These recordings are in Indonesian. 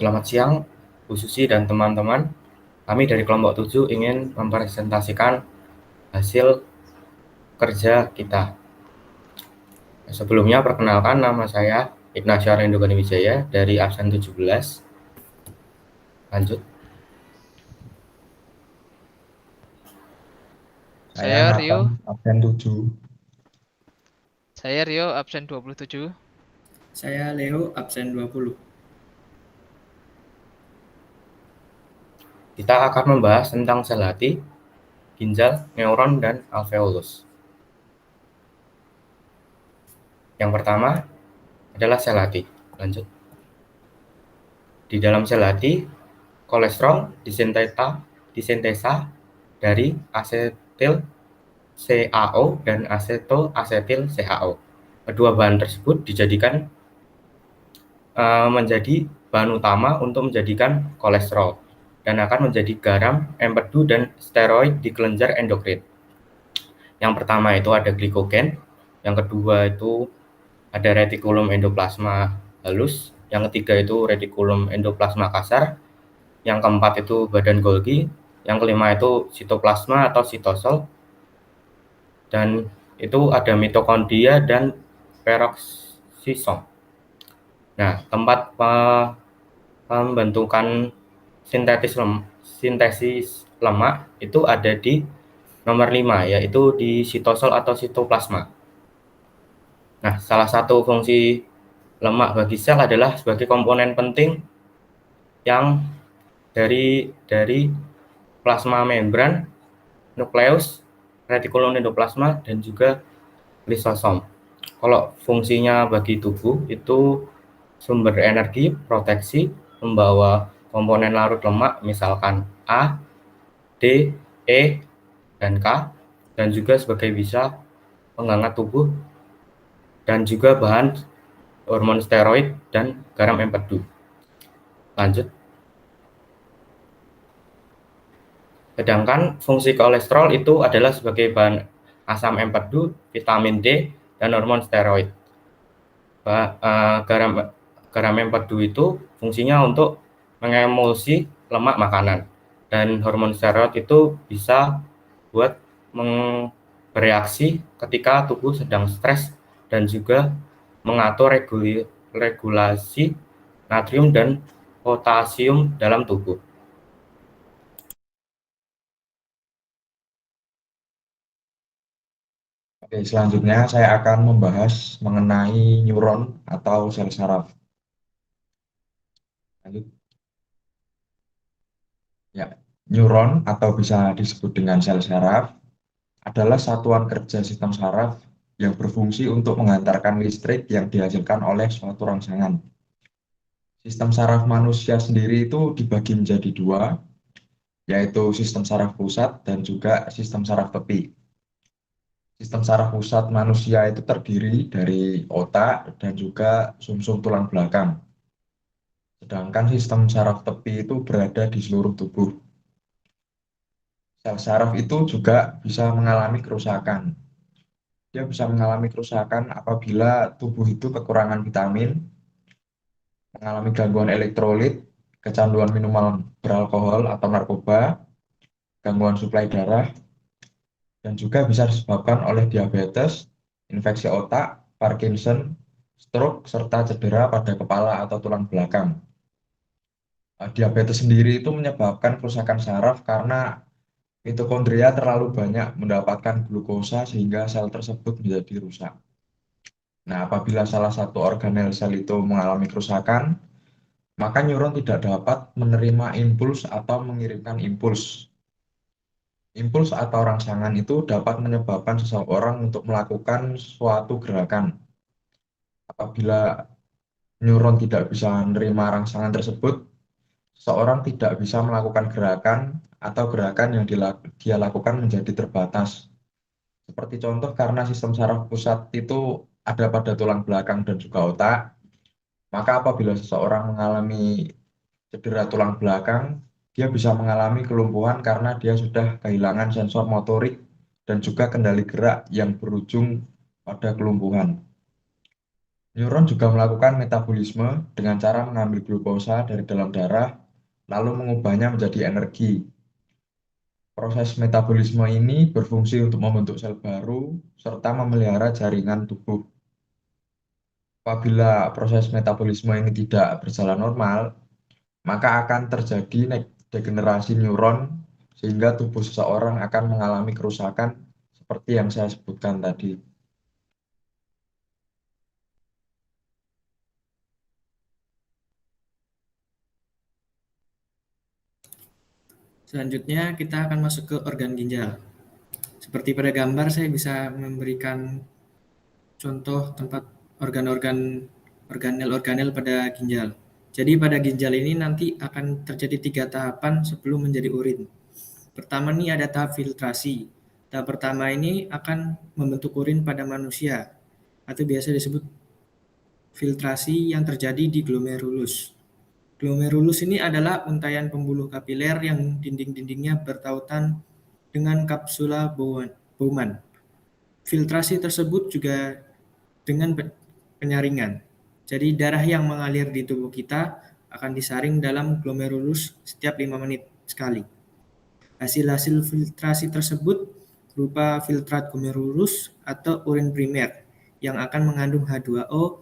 Selamat siang, Bu Susi dan teman-teman. Kami dari kelompok 7 ingin mempresentasikan hasil kerja kita. Sebelumnya, perkenalkan nama saya Ignacio Arendo Wijaya dari absen 17. Lanjut. Saya Saya Nathan, Rio, absen 7. saya Rio absen 27. Saya Leo, absen 20. Kita akan membahas tentang sel hati, ginjal, neuron, dan alveolus. Yang pertama adalah sel hati. Lanjut. Di dalam sel hati, kolesterol disintesa dari asetil CaO dan asetoasetil CaO. Kedua bahan tersebut dijadikan menjadi bahan utama untuk menjadikan kolesterol dan akan menjadi garam, empedu, dan steroid di kelenjar endokrin. Yang pertama itu ada glikogen, yang kedua itu ada retikulum endoplasma halus, yang ketiga itu retikulum endoplasma kasar, yang keempat itu badan Golgi, yang kelima itu sitoplasma atau sitosol, dan itu ada mitokondria dan peroksisom. Nah, tempat pembentukan sintesis lemak itu ada di nomor 5, yaitu di sitosol atau sitoplasma. Nah, salah satu fungsi lemak bagi sel adalah sebagai komponen penting yang dari plasma membran, nukleus, retikulum endoplasma, dan juga lisosom. Kalau fungsinya bagi tubuh itu sumber energi, proteksi, membawa komponen larut lemak misalkan A, D, E, dan K, dan juga sebagai bisa penghangat tubuh, dan juga bahan hormon steroid dan garam empedu. Lanjut. Sedangkan fungsi kolesterol itu adalah sebagai bahan asam empedu, vitamin D, dan hormon steroid. Garam empedu itu fungsinya untuk mengemulsi lemak makanan, dan hormon steroid itu bisa buat bereaksi ketika tubuh sedang stres dan juga mengatur regulasi natrium dan potasium dalam tubuh. Oke, selanjutnya saya akan membahas mengenai neuron atau sel saraf. Lanjut. Ya, neuron atau bisa disebut dengan sel saraf adalah satuan kerja sistem saraf yang berfungsi untuk menghantarkan listrik yang dihasilkan oleh suatu rangsangan. Sistem saraf manusia sendiri itu dibagi menjadi dua, yaitu sistem saraf pusat dan juga sistem saraf tepi. Sistem saraf pusat manusia itu terdiri dari otak dan juga sumsum tulang belakang. Sedangkan sistem saraf tepi itu berada di seluruh tubuh. Sel saraf itu juga bisa mengalami kerusakan. Dia bisa mengalami kerusakan apabila tubuh itu kekurangan vitamin, mengalami gangguan elektrolit, kecanduan minuman beralkohol atau narkoba, gangguan suplai darah, dan juga bisa disebabkan oleh diabetes, infeksi otak, Parkinson, stroke, serta cedera pada kepala atau tulang belakang. Diabetes sendiri itu menyebabkan kerusakan saraf karena mitokondria terlalu banyak mendapatkan glukosa sehingga sel tersebut menjadi rusak. Nah, apabila salah satu organel sel itu mengalami kerusakan, maka neuron tidak dapat menerima impuls atau mengirimkan impuls. Impuls atau rangsangan itu dapat menyebabkan seseorang untuk melakukan suatu gerakan. Apabila neuron tidak bisa menerima rangsangan tersebut, seseorang tidak bisa melakukan gerakan atau gerakan yang dia lakukan menjadi terbatas. Seperti contoh karena sistem saraf pusat itu ada pada tulang belakang dan juga otak, maka apabila seseorang mengalami cedera tulang belakang, dia bisa mengalami kelumpuhan karena dia sudah kehilangan sensor motorik dan juga kendali gerak yang berujung pada kelumpuhan. Neuron juga melakukan metabolisme dengan cara mengambil glukosa dari dalam darah, lalu mengubahnya menjadi energi. Proses metabolisme ini berfungsi untuk membentuk sel baru serta memelihara jaringan tubuh. Apabila proses metabolisme ini tidak berjalan normal, maka akan terjadi degenerasi neuron sehingga tubuh seseorang akan mengalami kerusakan seperti yang saya sebutkan tadi. Selanjutnya kita akan masuk ke organ ginjal. Seperti pada gambar saya bisa memberikan contoh tempat organel-organel pada ginjal. Jadi pada ginjal ini nanti akan terjadi 3 tahapan sebelum menjadi urin. Pertama nih ada tahap filtrasi. Tahap pertama ini akan membentuk urin pada manusia atau biasa disebut filtrasi yang terjadi di glomerulus. Glomerulus ini adalah untaian pembuluh kapiler yang dinding-dindingnya bertautan dengan kapsula Bowman. Filtrasi tersebut juga dengan penyaringan. Jadi darah yang mengalir di tubuh kita akan disaring dalam glomerulus setiap 5 menit sekali. Hasil-hasil filtrasi tersebut berupa filtrat glomerulus atau urin primer yang akan mengandung H2O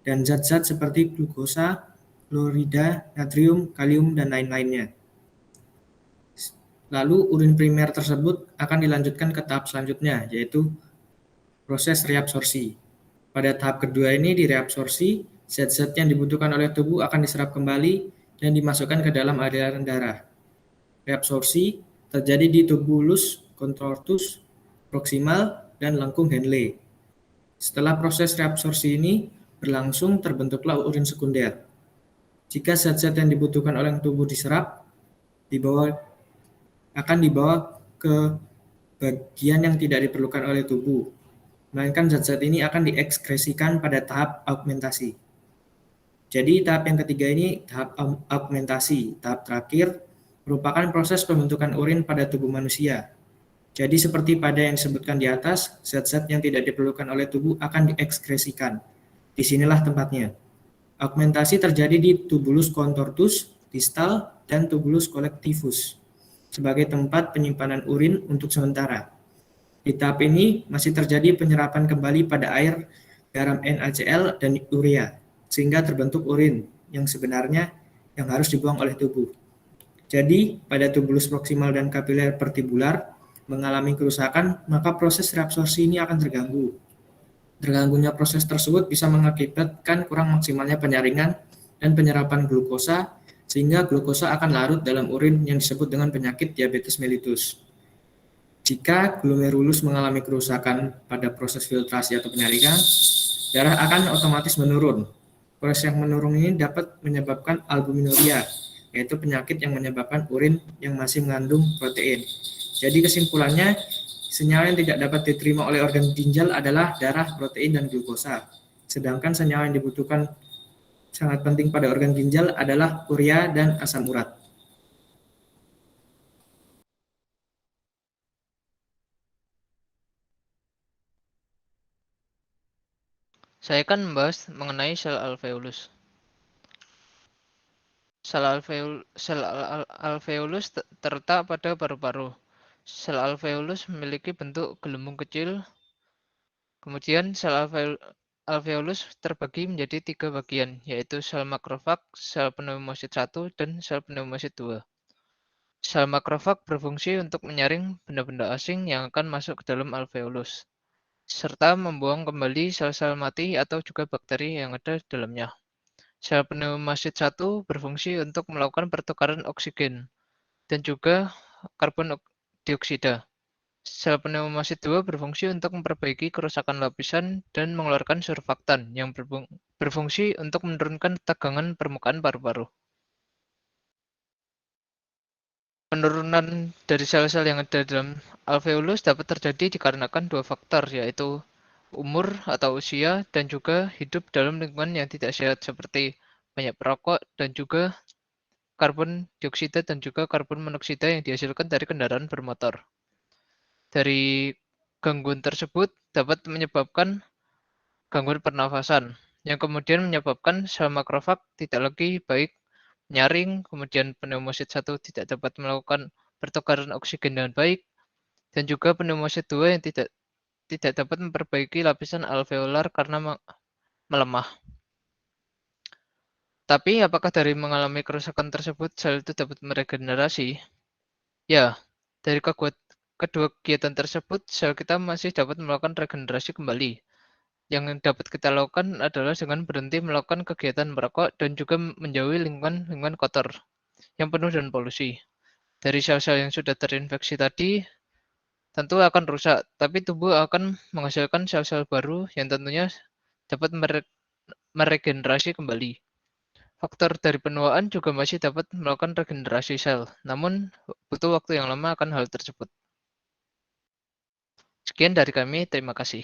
dan zat-zat seperti glukosa, klorida, natrium, kalium, dan lain-lainnya. Lalu urin primer tersebut akan dilanjutkan ke tahap selanjutnya, yaitu proses reabsorpsi. Pada tahap kedua ini di reabsorpsi, zat-zat yang dibutuhkan oleh tubuh akan diserap kembali dan dimasukkan ke dalam aliran darah. Reabsorpsi terjadi di tubulus contortus, proximal, dan lengkung Henle. Setelah proses reabsorpsi ini berlangsung, terbentuklah urin sekunder. Jika zat-zat yang dibutuhkan oleh tubuh diserap, akan dibawa ke bagian yang tidak diperlukan oleh tubuh, melainkan zat-zat ini akan diekskresikan pada tahap augmentasi. Jadi tahap yang ketiga ini tahap augmentasi. Tahap terakhir merupakan proses pembentukan urin pada tubuh manusia. Jadi seperti pada yang disebutkan di atas, zat-zat yang tidak diperlukan oleh tubuh akan diekskresikan. Disinilah tempatnya. Augmentasi terjadi di tubulus contortus, distal, dan tubulus collectivus sebagai tempat penyimpanan urin untuk sementara. Di tahap ini masih terjadi penyerapan kembali pada air, garam NaCl, dan urea, sehingga terbentuk urin yang sebenarnya yang harus dibuang oleh tubuh. Jadi, pada tubulus proksimal dan kapiler pertibular mengalami kerusakan, maka proses reabsorpsi ini akan terganggu. Terganggunya proses tersebut bisa mengakibatkan kurang maksimalnya penyaringan dan penyerapan glukosa, sehingga glukosa akan larut dalam urin yang disebut dengan penyakit diabetes mellitus. Jika glomerulus mengalami kerusakan pada proses filtrasi atau penyaringan, darah akan otomatis menurun. Proses yang menurun ini dapat menyebabkan albuminuria, yaitu penyakit yang menyebabkan urin yang masih mengandung protein. Jadi kesimpulannya, senyawa yang tidak dapat diterima oleh organ ginjal adalah darah, protein, dan glukosa. Sedangkan senyawa yang dibutuhkan sangat penting pada organ ginjal adalah urea dan asam urat. Saya akan membahas mengenai sel alveolus. Sel alveolus terletak pada paru-paru. Sel alveolus memiliki bentuk gelembung kecil. Kemudian sel alveolus terbagi menjadi 3 bagian, yaitu sel makrofag, sel pneumosit 1, dan sel pneumosit 2. Sel makrofag berfungsi untuk menyaring benda-benda asing yang akan masuk ke dalam alveolus, serta membuang kembali sel-sel mati atau juga bakteri yang ada di dalamnya. Sel pneumosit 1 berfungsi untuk melakukan pertukaran oksigen dan juga karbon dioksida. Sel pneumosit 2 berfungsi untuk memperbaiki kerusakan lapisan dan mengeluarkan surfaktan yang berfungsi untuk menurunkan tegangan permukaan paru-paru. Penurunan dari sel-sel yang ada dalam alveolus dapat terjadi dikarenakan 2 faktor, yaitu umur atau usia dan juga hidup dalam lingkungan yang tidak sehat seperti banyak perokok dan juga karbon dioksida dan juga karbon monoksida yang dihasilkan dari kendaraan bermotor. Dari gangguan tersebut dapat menyebabkan gangguan pernafasan yang kemudian menyebabkan sel makrofag tidak lagi baik menyaring, kemudian pneumosit 1 tidak dapat melakukan pertukaran oksigen dengan baik, dan juga pneumosit 2 yang tidak dapat memperbaiki lapisan alveolar karena melemah. Tapi apakah dari mengalami kerusakan tersebut sel itu dapat meregenerasi? Ya, dari kedua kegiatan tersebut sel kita masih dapat melakukan regenerasi kembali. Yang dapat kita lakukan adalah dengan berhenti melakukan kegiatan merokok dan juga menjauhi lingkungan kotor yang penuh dengan polusi. Dari sel-sel yang sudah terinfeksi tadi tentu akan rusak, tapi tubuh akan menghasilkan sel-sel baru yang tentunya dapat meregenerasi kembali. Faktor dari penuaan juga masih dapat melakukan regenerasi sel, namun butuh waktu yang lama akan hal tersebut. Sekian dari kami, terima kasih.